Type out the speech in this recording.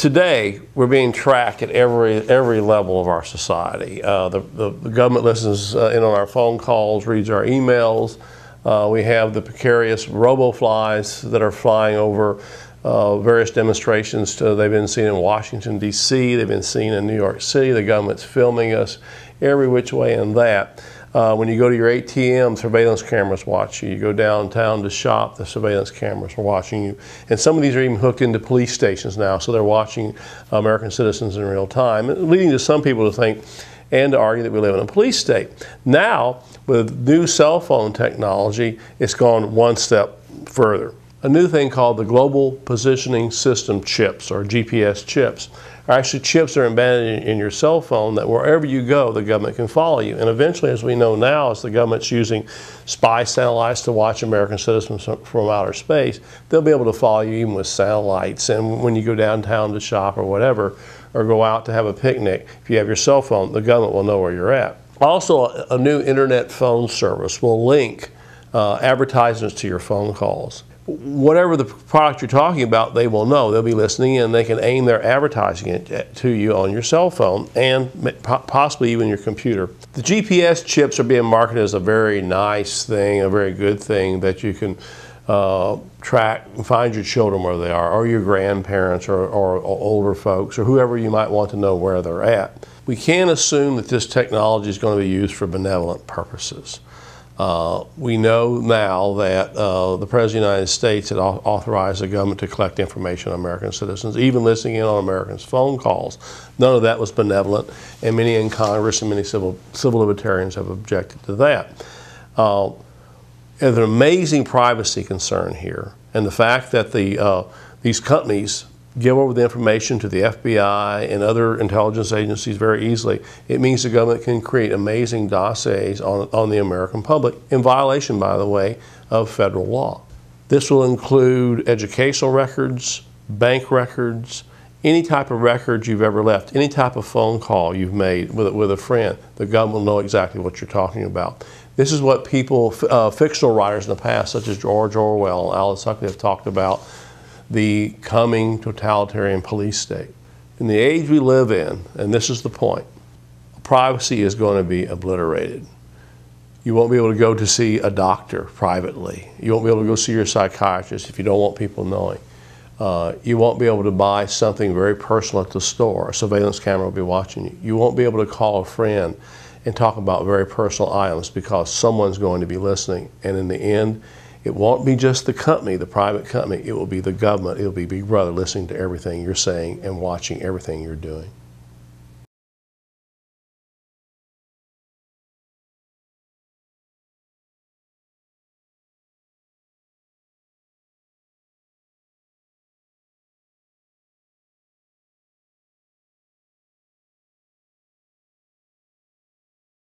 Today, we're being tracked at every level of our society. The government listens in on our phone calls, reads our emails. We have the precarious Robo Flies that are flying over various demonstrations. They've been seen in Washington, D.C. They've been seen in New York City. The government's filming us every which way in that. When you go to your ATM, surveillance cameras watch you. You go downtown to shop, the surveillance cameras are watching you. And some of these are even hooked into police stations now, so they're watching American citizens in real time, leading to some people to think and to argue that we live in a police state. Now, with new cell phone technology, it's gone one step further. A new thing called the Global Positioning System chips, or GPS chips, are actually chips that are embedded in your cell phone that wherever you go, the government can follow you. And eventually, as we know now, as the government's using spy satellites to watch American citizens from outer space, they'll be able to follow you even with satellites. And when you go downtown to shop or whatever, or go out to have a picnic, if you have your cell phone, the government will know where you're at. Also, a new internet phone service will link advertisements to your phone calls. Whatever the product you're talking about, they will know. They'll be listening in. They can aim their advertising to you on your cell phone and possibly even your computer. The GPS chips are being marketed as a very nice thing, a very good thing that you can track and find your children where they are, or your grandparents, or older folks, or whoever you might want to know where they're at. We can't assume that this technology is going to be used for benevolent purposes. We know now that the President of the United States had authorized the government to collect information on American citizens, even listening in on Americans' phone calls. None of that was benevolent, and many in Congress and many civil libertarians have objected to that. There's an amazing privacy concern here, and the fact that these companies give over the information to the FBI and other intelligence agencies very easily, it means the government can create amazing dossiers on the American public, in violation, by the way, of federal law. This will include educational records, bank records, any type of records you've ever left, any type of phone call you've made with a friend. The government will know exactly what you're talking about. This is what people, fictional writers in the past, such as George Orwell and Aldous Huxley, have talked about: the coming totalitarian police state. In the age we live in, and this is the point, privacy is going to be obliterated. You won't be able to go to see a doctor privately. You won't be able to go see your psychiatrist if you don't want people knowing. You won't be able to buy something very personal at the store. A surveillance camera will be watching you. You won't be able to call a friend and talk about very personal items because someone's going to be listening. And in the end, it won't be just the company, the private company. It will be the government. It will be Big Brother listening to everything you're saying and watching everything you're doing.